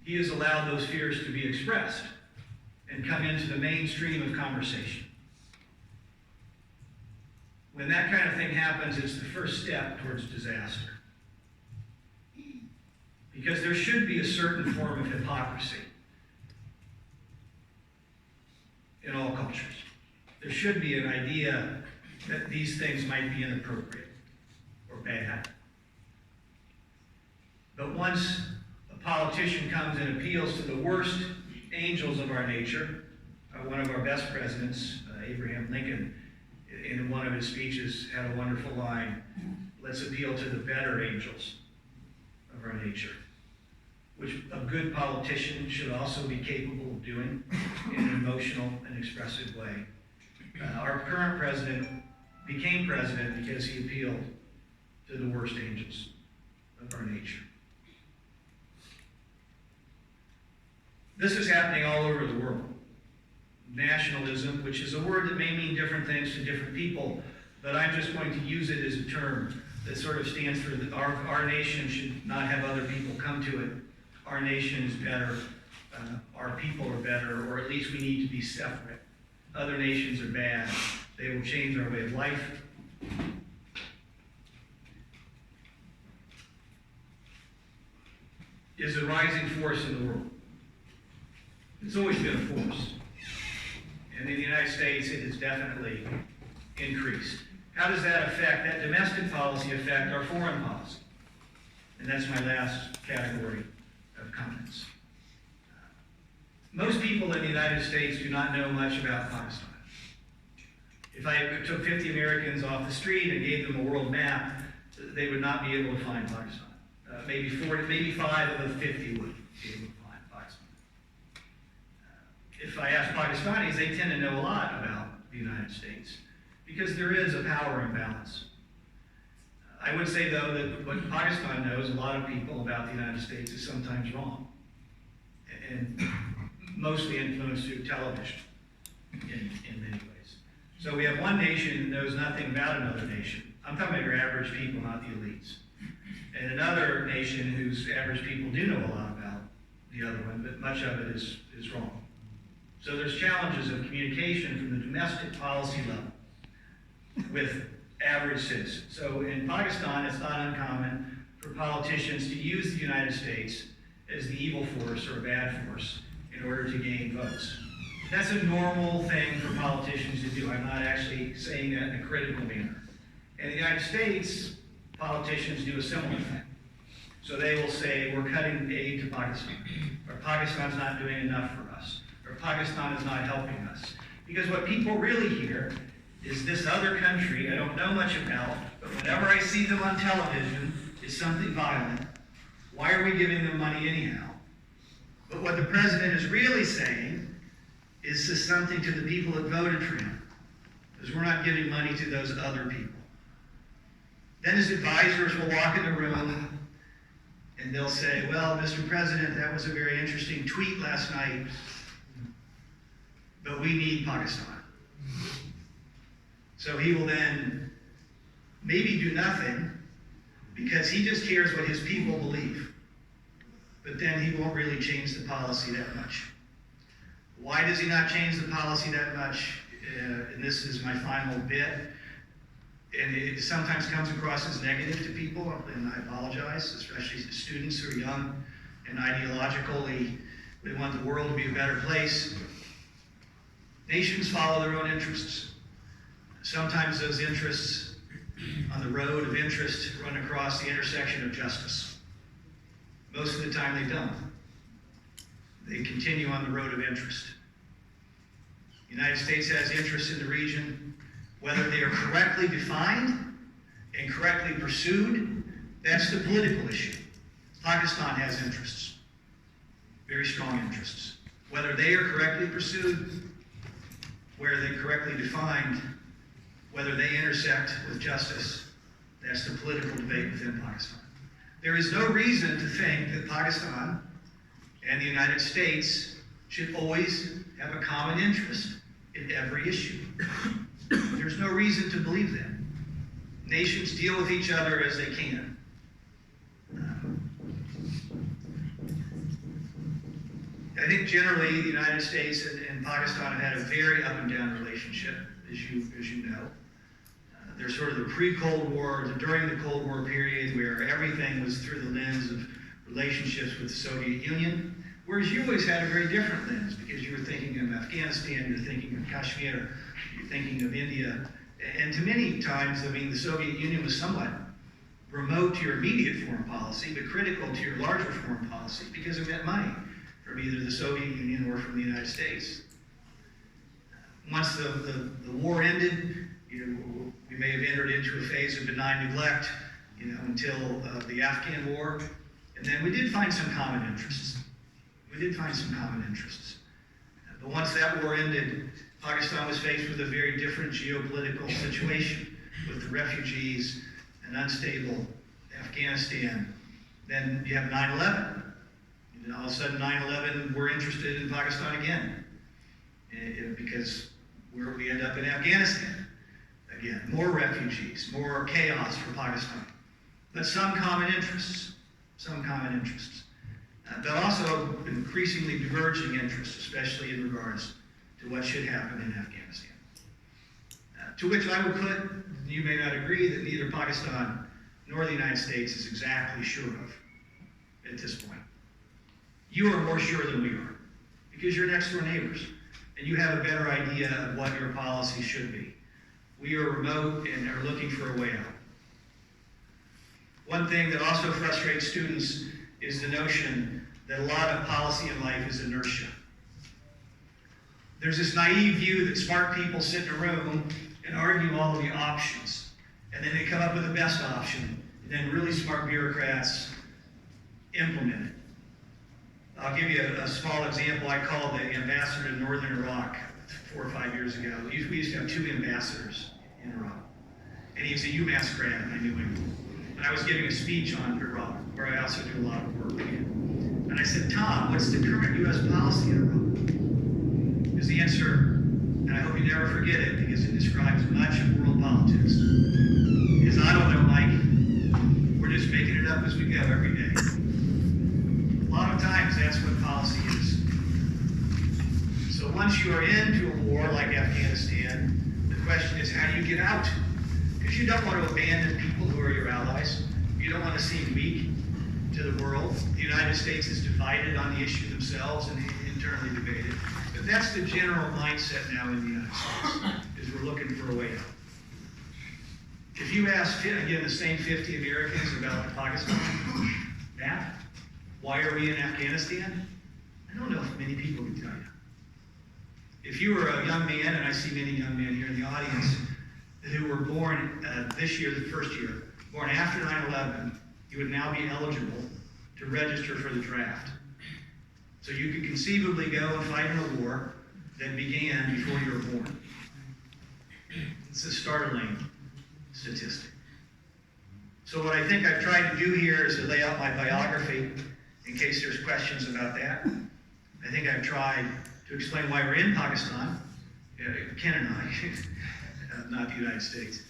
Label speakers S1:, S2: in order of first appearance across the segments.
S1: he has allowed those fears to be expressed and come into the mainstream of conversation. When that kind of thing happens, it's the first step towards disaster. Because there should be a certain form of hypocrisy in all cultures. There should be an idea that these things might be inappropriate or bad. But once a politician comes and appeals to the worst angels of our nature, one of our best presidents, Abraham Lincoln, in one of his speeches had a wonderful line, let's appeal to the better angels of our nature, which a good politician should also be capable of doing in an emotional and expressive way. Our current president became president because he appealed to the worst angels of our nature. This is happening all over the world. Nationalism, which is a word that may mean different things to different people, but I'm just going to use it as a term that sort of stands for our nation should not have other people come to it. Our nation is better, our people are better, or at least we need to be separate. Other nations are bad. They will change our way of life. Is a rising force in the world. It's always been a force. And in the United States, it has definitely increased. How does that domestic policy affect our foreign policy? And that's my last category of comments. Most people in the United States do not know much about Pakistan. If I took 50 Americans off the street and gave them a world map, they would not be able to find Pakistan. Maybe 5 of the 50 would be able to find Pakistan. If I ask Pakistanis, they tend to know a lot about the United States because there is a power imbalance. I would say, though, that what Pakistan knows, a lot of people about the United States, is sometimes wrong, and mostly influenced through television in many ways. So we have one nation that knows nothing about another nation. I'm talking about your average people, not the elites. And another nation whose average people do know a lot about the other one, but much of it is wrong. So there's challenges of communication from the domestic policy level with average citizens. So in Pakistan, it's not uncommon for politicians to use the United States as the evil force or bad force in order to gain votes. That's a normal thing for politicians to do. I'm not actually saying that in a critical manner. In the United States, politicians do a similar thing. So they will say, we're cutting aid to Pakistan, or Pakistan's not doing enough for us, or Pakistan is not helping us. Because what people really hear is this other country I don't know much about, but whenever I see them on television, is something violent. Why are we giving them money anyhow? But what the president is really saying is something to the people that voted for him, because we're not giving money to those other people. Then his advisors will walk in the room and they'll say, well, Mr. President, that was a very interesting tweet last night, but we need Pakistan. So he will then maybe do nothing because he just cares what his people believe. But then he won't really change the policy that much. Why does he not change the policy that much? And this is my final bit. And it sometimes comes across as negative to people, and I apologize, especially to students who are young and ideologically, they want the world to be a better place. Nations follow their own interests. Sometimes those interests on the road of interest run across the intersection of justice. Most of the time they don't. They continue on the road of interest. The United States has interests in the region. Whether they are correctly defined and correctly pursued, that's the political issue. Pakistan has interests, very strong interests. Whether they are correctly pursued, where they're correctly defined, whether they intersect with justice, that's the political debate within Pakistan. There is no reason to think that Pakistan and the United States should always have a common interest in every issue. There's no reason to believe that. Nations deal with each other as they can. I think generally the United States and Pakistan have had a very up and down relationship, as you know. There's sort of the pre-Cold War, during the Cold War period, where everything was through the lens of relationships with the Soviet Union, whereas you always had a very different lens, because you were thinking of Afghanistan, you're thinking of Kashmir, you're thinking of India, and to many times, I mean, the Soviet Union was somewhat remote to your immediate foreign policy, but critical to your larger foreign policy, because it meant money from either the Soviet Union or from the United States. Once the war ended, we may have entered into a phase of benign neglect, until the Afghan war, and then we did find some common interests. But once that war ended, Pakistan was faced with a very different geopolitical situation, with the refugees, an unstable Afghanistan. Then you have 9/11. All of a sudden, 9/11, we're interested in Pakistan again, because we end up in Afghanistan. Again, more refugees, more chaos for Pakistan. But some common interests. But also increasingly diverging interests, especially in regards to what should happen in Afghanistan. To which I would put, you may not agree, that neither Pakistan nor the United States is exactly sure of at this point. You are more sure than we are, because you're next door neighbors, and you have a better idea of what your policy should be. We are remote and are looking for a way out. One thing that also frustrates students is the notion that a lot of policy in life is inertia. There's this naive view that smart people sit in a room and argue all of the options, and then they come up with the best option, and then really smart bureaucrats implement it. I'll give you a small example. I called the ambassador to Northern Iraq 4 or 5 years ago. We used to have 2 ambassadors in Iraq. And he was a UMass grad, and I knew him. And I was giving a speech on Iraq, where I also do a lot of work in. And I said, Tom, what's the current U.S. policy in Iraq? His answer, and I hope you never forget it, because it describes much of world politics, is, I don't know, Mike. We're just making it up as we go every day. A lot of times, that's what policy is. So once you are into a war like Afghanistan, the question is, how do you get out? Because you don't want to abandon people who are your allies. You don't want to seem weak to the world. The United States is divided on the issue themselves and internally debated. But that's the general mindset now in the United States, is we're looking for a way out. If you ask, again, the same 50 Americans about Pakistan, Matt, why are we in Afghanistan? I don't know if many people can tell you. If you were a young man, and I see many young men here in the audience, who were born this year, the first year, born after 9/11, you would now be eligible to register for the draft. So you could conceivably go and fight in a war that began before you were born. It's a startling statistic. So what I think I've tried to do here is to lay out my biography in case there's questions about that. I think I've tried to explain why we're in Pakistan, Ken and I, not the United States,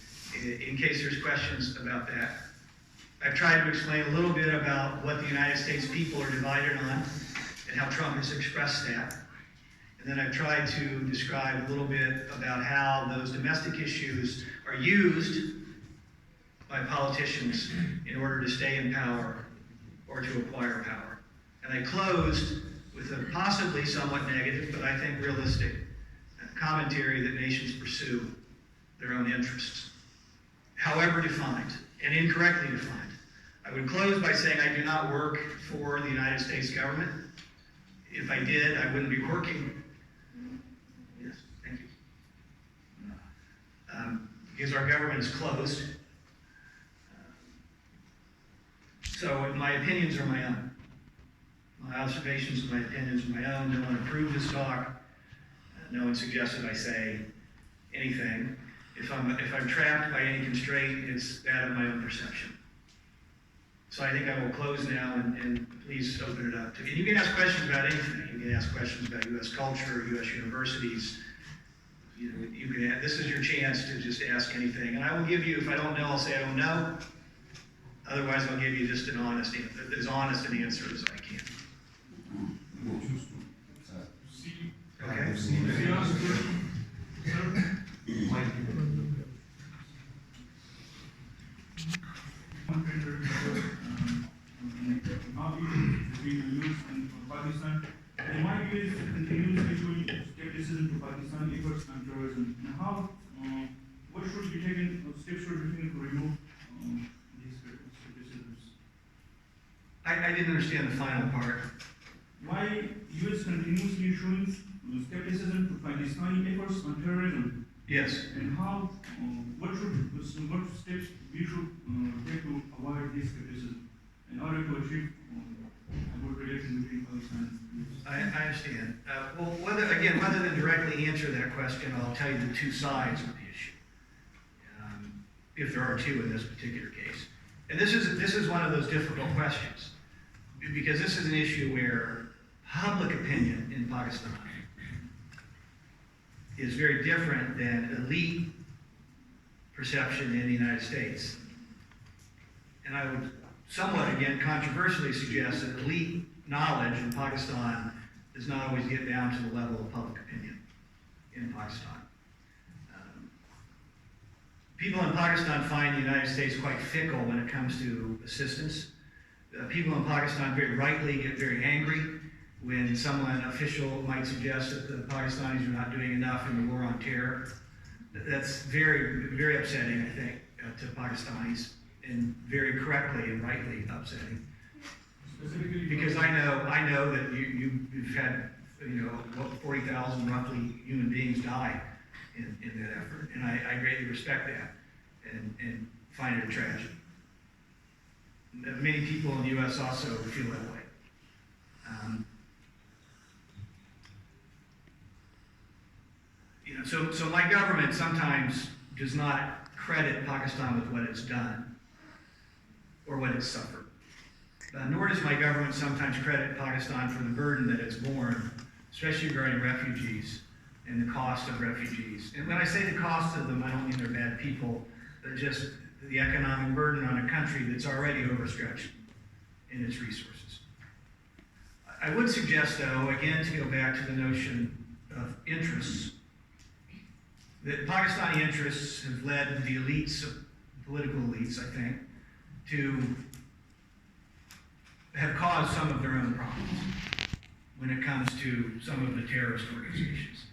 S1: in case there's questions about that. I've tried to explain a little bit about what the United States people are divided on and how Trump has expressed that. And then I've tried to describe a little bit about how those domestic issues are used by politicians in order to stay in power or to acquire power. And I closed with a possibly somewhat negative, but I think realistic commentary that nations pursue their own interests, however defined and incorrectly defined. I would close by saying I do not work for the United States government. If I did, I wouldn't be working. Yes, thank you. Because our government is closed. So my opinions are my own. My observations and my opinions are my own. No one approved this talk. No one suggested I say anything. If I'm trapped by any constraint, it's that of my own perception. So I think I will close now and please open it up. And you can ask questions about anything. You can ask questions about U.S. culture, U.S. universities. You can. This is your chance to just ask anything. And I will give you, if I don't know, I'll say I don't know. Otherwise, I'll give you just an honest answer, as honest an answer as I can.
S2: US and Pakistan. And why US continuously showing skepticism to Pakistan efforts on terrorism? And how, what should be taken, steps should be taken to remove these skepticisms?
S1: I didn't understand the final part.
S2: Why US continuously showing skepticism to Pakistani efforts on terrorism?
S1: Yes.
S2: And how, what steps we should take to avoid this skepticism in order to achieve a good relation between Pakistan and US?
S1: I understand. Well, whether than directly answer that question, I'll tell you the two sides of the issue, if there are two in this particular case. And this is one of those difficult questions, because this is an issue where public opinion in Pakistan is very different than elite perception in the United States. And I would somewhat, again, controversially suggest that elite knowledge in Pakistan does not always get down to the level of public opinion in Pakistan. People in Pakistan find the United States quite fickle when it comes to assistance. People in Pakistan very rightly get very angry when someone official might suggest that the Pakistanis are not doing enough in the war on terror. That's very, very upsetting, I think, to Pakistanis, and very correctly and rightly upsetting. Because I know that you've had 40,000 roughly human beings die in that effort, and I greatly respect that and find it a tragedy. Many people in the U.S. also feel that way. So my government sometimes does not credit Pakistan with what it's done or what it's suffered. Nor does my government sometimes credit Pakistan for the burden that it's borne, especially regarding refugees and the cost of refugees. And when I say the cost of them, I don't mean they're bad people, but just the economic burden on a country that's already overstretched in its resources. I would suggest, though, again, to go back to the notion of interests, that Pakistani interests have led the elites, political elites, I think, to have caused some of their own problems when it comes to some of the terrorist organizations.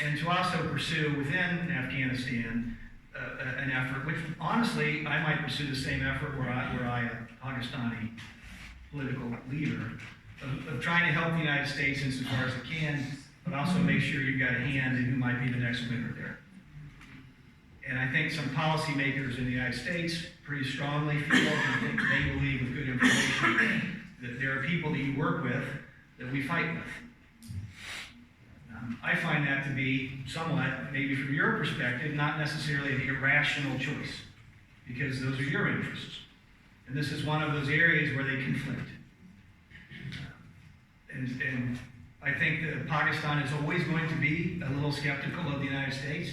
S1: And to also pursue within Afghanistan an effort, which honestly, I might pursue the same effort were I a Pakistani political leader, of trying to help the United States insofar as it can, but also make sure you've got a hand in who might be the next winner there. And I think some policymakers in the United States pretty strongly feel, and I think they believe with good information, that there are people that you work with that we fight with. I find that to be somewhat, maybe from your perspective, not necessarily an irrational choice, because those are your interests. And this is one of those areas where they conflict. And I think that Pakistan is always going to be a little skeptical of the United States,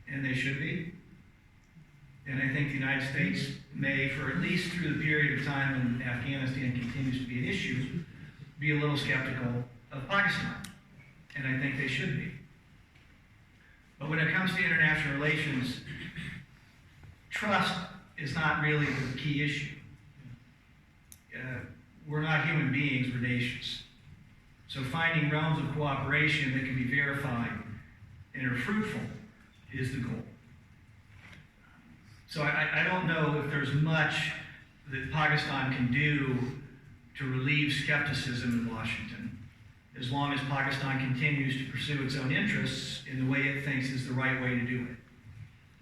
S1: and they should be. And I think the United States may, for at least through the period of time when Afghanistan continues to be an issue, be a little skeptical of Pakistan. And I think they should be. But when it comes to international relations, trust is not really the key issue. We're not human beings, we're nations. So finding realms of cooperation that can be verified and are fruitful is the goal. So I don't know if there's much that Pakistan can do to relieve skepticism in Washington, as long as Pakistan continues to pursue its own interests in the way it thinks is the right way to do it.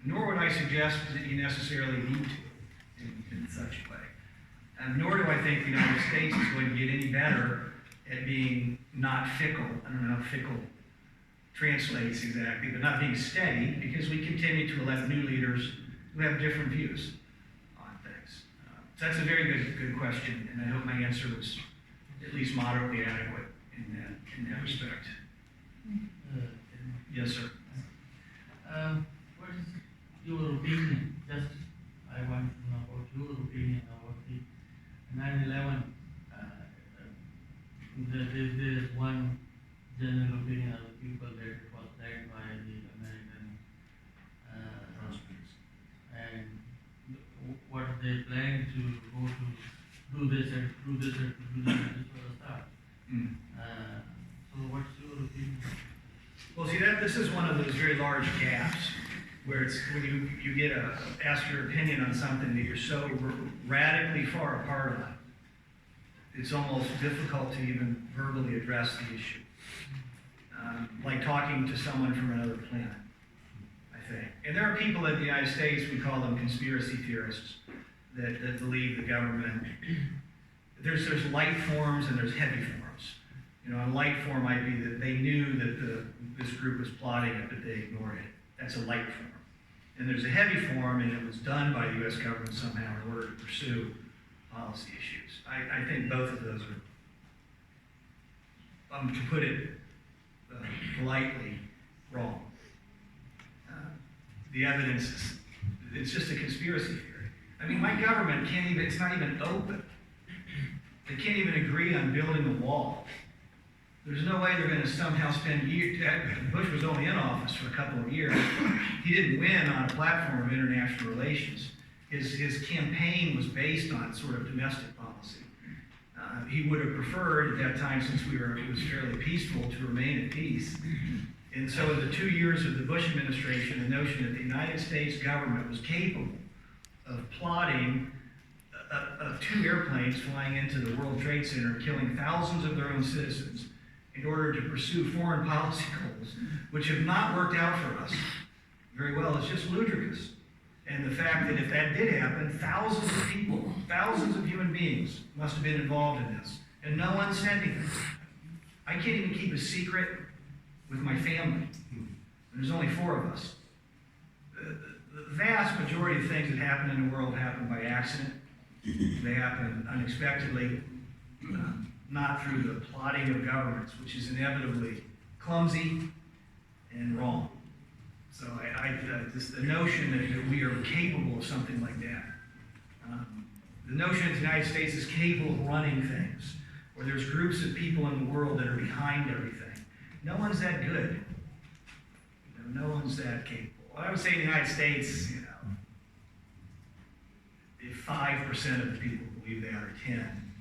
S1: Nor would I suggest that you necessarily need to in such a way. Nor do I think the United States is going to get any better at being not fickle. I don't know how fickle translates exactly, but not being steady, because we continue to elect new leaders who have different views on things. So that's a very good question, and I hope my answer was at least moderately adequate in that respect. Yes, sir.
S3: What is your opinion? Just I want to know about your opinion about the 9/11. There's one general opinion of the people that it was led by the American and what they plan to go to do this and do this and do this and this was a start. So what's your opinion?
S1: Well, see, this is one of those very large gaps where it's, when you get asked your opinion on something that you're so radically far apart on, it's almost difficult to even verbally address the issue. Like talking to someone from another planet, I think. And there are people in the United States, we call them conspiracy theorists, that believe the government, there's light forms and there's heavy forms. You know, a light form might be that they knew that this group was plotting it, but they ignored it. That's a light form. And there's a heavy form, and it was done by the U.S. government somehow in order to pursue policy issues. I think both of those are, to put it politely, wrong. The evidence is, it's just a conspiracy theory. I mean, my government can't even, it's not even open. They can't even agree on building a wall. There's no way they're going to somehow spend years. Bush was only in office for a couple of years. He didn't win on a platform of international relations. His campaign was based on sort of domestic policy. He would have preferred at that time, since it was fairly peaceful, to remain at peace. And so in the 2 years of the Bush administration, the notion that the United States government was capable of plotting 2 airplanes flying into the World Trade Center and killing thousands of their own citizens in order to pursue foreign policy goals, which have not worked out for us very well, is just ludicrous. And the fact that if that did happen, thousands of people, thousands of human beings must have been involved in this, and no one said anything. I can't even keep a secret with my family. There's only 4 of us. The vast majority of things that happen in the world happen by accident. They happen unexpectedly, not through the plotting of governments, which is inevitably clumsy and wrong. So the notion that we are capable of something like that, the notion that the United States is capable of running things, or there's groups of people in the world that are behind everything. No one's that good. No one's that capable. I would say in the United States, if 5% of the people believe that, or 10,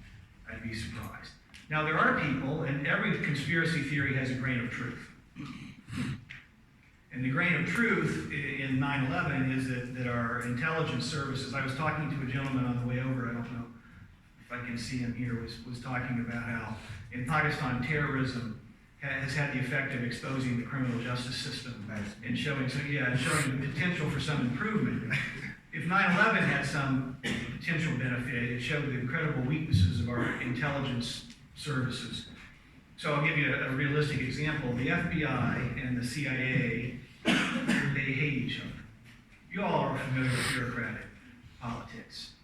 S1: I'd be surprised. Now, there are people, and every conspiracy theory has a grain of truth. And the grain of truth in 9/11 is that our intelligence services, I was talking to a gentleman on the way over, I don't know if I can see him here, was talking about how in Pakistan terrorism has had the effect of exposing the criminal justice system and showing the potential for some improvement. If 9/11 had some potential benefit, it showed the incredible weaknesses of our intelligence services. So I'll give you a realistic example. The FBI and the CIA, they hate each other. You all are familiar with bureaucratic politics.